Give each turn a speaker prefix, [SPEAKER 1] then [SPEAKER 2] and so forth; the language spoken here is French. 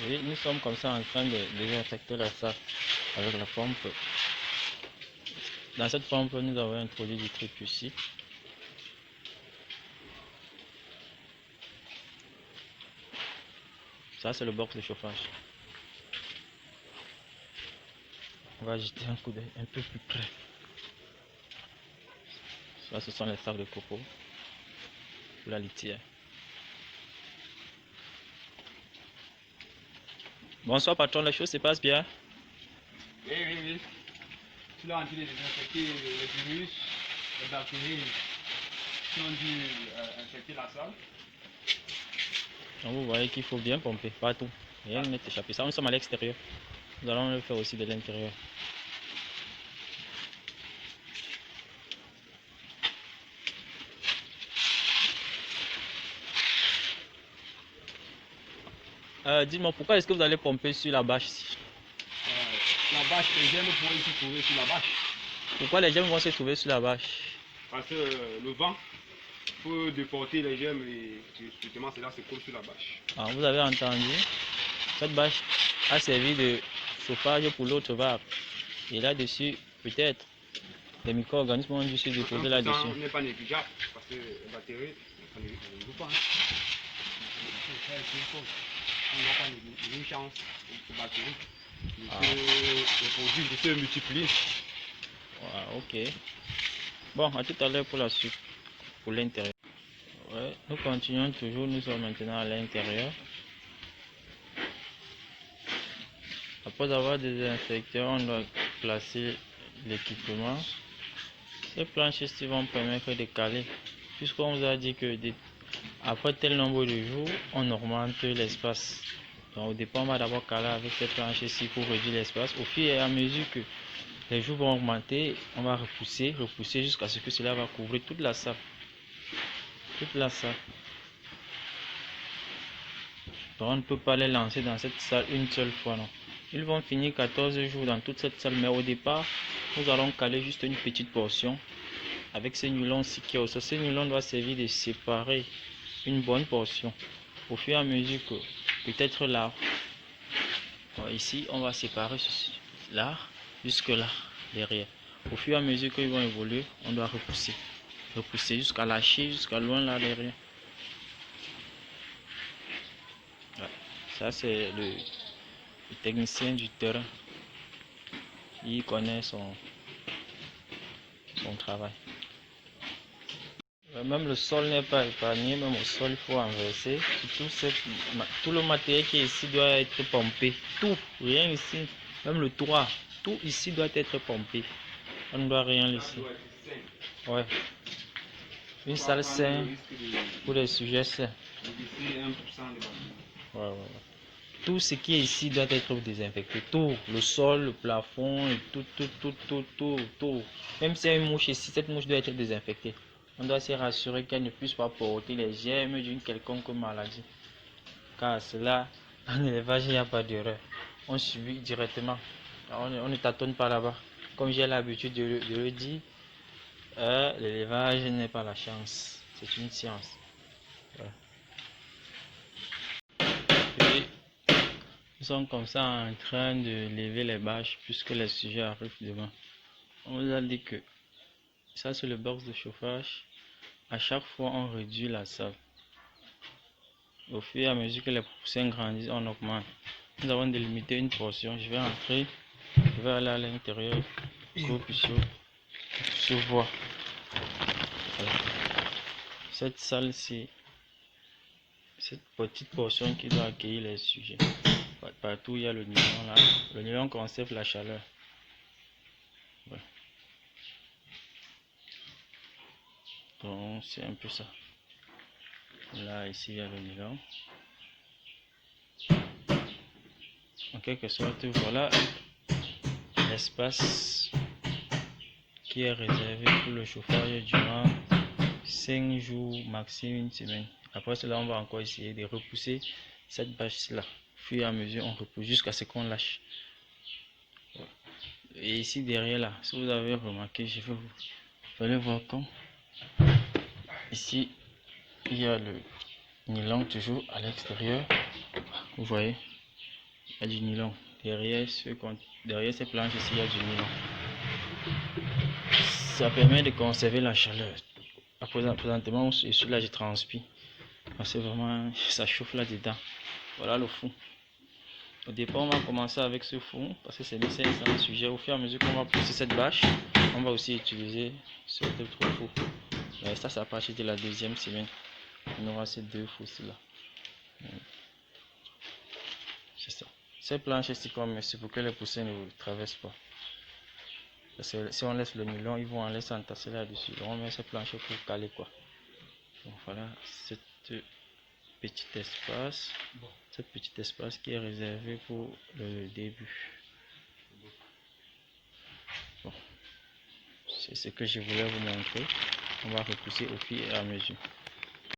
[SPEAKER 1] Et nous sommes comme ça en train de désinfecter la salle avec la pompe. Dans cette pompe, nous avons introduit du truc ici. Ça, c'est le box de chauffage. On va jeter un coup d'œil un peu plus près. Ça, ce sont les sacs de coco pour la litière. Bonsoir patron, les choses se passent bien?
[SPEAKER 2] Oui, oui, oui. Tu l'as en train de désinfecter les virus, les bactéries qui ont dû infecter la salle.
[SPEAKER 1] Donc vous voyez qu'il faut bien pomper partout. Rien n'est échappé. Ça, nous sommes à l'extérieur. Nous allons le faire aussi de l'intérieur. Dites-moi, pourquoi est-ce que vous allez pomper sur la bâche ici?
[SPEAKER 2] La bâche, les germes pourraient se trouver sur la bâche.
[SPEAKER 1] Pourquoi les germes vont se trouver sur la bâche?
[SPEAKER 2] Parce que le vent peut déporter les germes et justement cela se colle sur la bâche.
[SPEAKER 1] Ah, vous avez entendu? Cette bâche a servi de chauffage pour l'autre vague. Et là-dessus, peut-être, les micro-organismes ont dû se déposer là-dessus.
[SPEAKER 2] On n'est pas négligeable parce que les bactéries ne jouent pas. On n'a pas une chance aux bactéries de produire, de se multiplier.
[SPEAKER 1] Ah, ok. Bon, à tout à l'heure pour la suite, pour l'intérieur. Ouais, nous continuons toujours, nous sommes maintenant à l'intérieur. Après avoir désinfecté, on doit placer l'équipement. Ces planches ici vont permettre de caler, puisqu'on vous a dit que après tel nombre de jours, on augmente l'espace. Donc au départ, on va d'abord caler avec ces planches ici pour réduire l'espace. Au fur et à mesure que les jours vont augmenter, on va repousser jusqu'à ce que cela va couvrir toute la salle. Toute la salle. Donc on ne peut pas les lancer dans cette salle une seule fois, non. Ils vont finir 14 jours dans toute cette salle, mais au départ, nous allons caler juste une petite portion avec ce nylon-ci qui est au sol. Ce nylon doit servir de séparer une bonne portion. Au fur et à mesure que peut-être là, ici, on va séparer là, jusque là, derrière. Au fur et à mesure qu'ils vont évoluer, on doit repousser jusqu'à lâcher, jusqu'à loin là derrière. Ouais. Ça, c'est le technicien du terrain. Il connaît son travail. Même le sol n'est pas épargné, même au sol il faut renverser. Tout le matériel qui est ici doit être pompé. Tout, rien ici, même le toit, tout ici doit être pompé. On ne doit rien laisser. Ouais. Une salle saine pour les sujets sains. Ouais, ouais. Tout ce qui est ici doit être désinfecté. Tout, le sol, le plafond, et tout. Même s'il y a une mouche ici, cette mouche doit être désinfectée. On doit se rassurer qu'elle ne puisse pas porter les germes d'une quelconque maladie. Car cela, en élevage, il n'y a pas d'erreur. On subit directement. On ne tâtonne pas là-bas. Comme j'ai l'habitude de le dire, l'élevage n'est pas la chance. C'est une science. Voilà. Et nous sommes comme ça en train de lever les bâches puisque les sujets arrivent devant. On vous a dit que ça c'est le box de chauffage. À chaque fois on réduit la salle. Au fur et à mesure que les poussins grandissent, on augmente. Nous avons délimité une portion. Je vais entrer, je vais aller à l'intérieur pour que vous puissiez voir. Voilà. Cette salle-ci, cette petite portion qui doit accueillir les sujets. Partout il y a le nylon là. Le nylon conserve la chaleur. Ouais. Donc c'est un peu ça. Là ici il y a le nylon. En quelque sorte, voilà l'espace qui est réservé pour le chauffage durant 5 jours, maximum une semaine. Après cela, on va encore essayer de repousser cette bâche là. Au fur et à mesure, on repousse jusqu'à ce qu'on lâche. Et ici derrière là, si vous avez remarqué, je vais vous allez voir comme ici il y a le nylon toujours à l'extérieur. Vous voyez, Il y a du nylon. Derrière ces planches ici, il y a du nylon. Ça permet de conserver la chaleur. Présentement, je suis là, je transpire. Parce que vraiment, ça chauffe là-dedans. Voilà le four. Au départ, on va commencer avec ce four parce que c'est un sujet. Au fur et à mesure qu'on va pousser cette bâche, on va aussi utiliser ce autre four. Mais ça, c'est à partir de la deuxième semaine. On aura ces deux fours-là. C'est ça. Ces planches ici, comme c'est pour que les poussins ne traversent pas. Parce que si on laisse le nylon, ils vont en laisser entasser là-dessus. Donc on met ces planches pour caler quoi. Donc voilà cette petit espace. Cet petit espace qui est réservé pour le début. Bon. C'est ce que je voulais vous montrer. On va repousser au fur et à mesure.